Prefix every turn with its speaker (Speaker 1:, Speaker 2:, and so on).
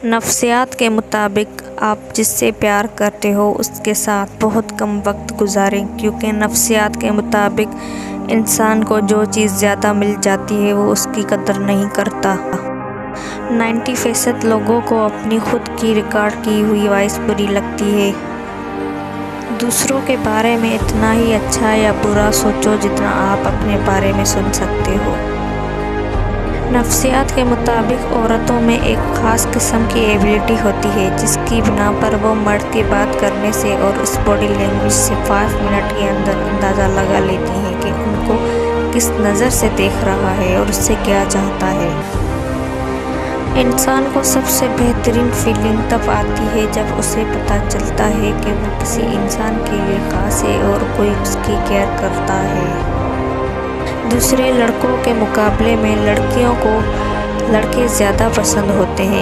Speaker 1: نفسیات کے مطابق آپ جس سے پیار کرتے ہو اس کے ساتھ بہت کم وقت گزاریں، کیونکہ نفسیات کے مطابق انسان کو جو چیز زیادہ مل جاتی ہے وہ اس کی قدر نہیں کرتا۔ 90% لوگوں کو اپنی خود کی ریکارڈ کی ہوئی وائس بری لگتی ہے۔ دوسروں کے بارے میں اتنا ہی اچھا یا برا سوچو جتنا آپ اپنے بارے میں سن سکتے ہو۔ نفسیات کے مطابق عورتوں میں ایک خاص قسم کی ایبلٹی ہوتی ہے جس کی بنا پر وہ مرد کی بات کرنے سے اور اس باڈی لینگویج سے 5 منٹ کے اندر اندازہ لگا لیتی ہیں کہ ان کو کس نظر سے دیکھ رہا ہے اور اس سے کیا چاہتا ہے۔ انسان کو سب سے بہترین فیلنگ تب آتی ہے جب اسے پتہ چلتا ہے کہ وہ کسی انسان کے لیے خاص ہے اور کوئی اس کی کیئر کرتا ہے۔ دوسرے لڑکوں کے مقابلے میں لڑکیوں کو لڑکے زیادہ پسند ہوتے ہیں۔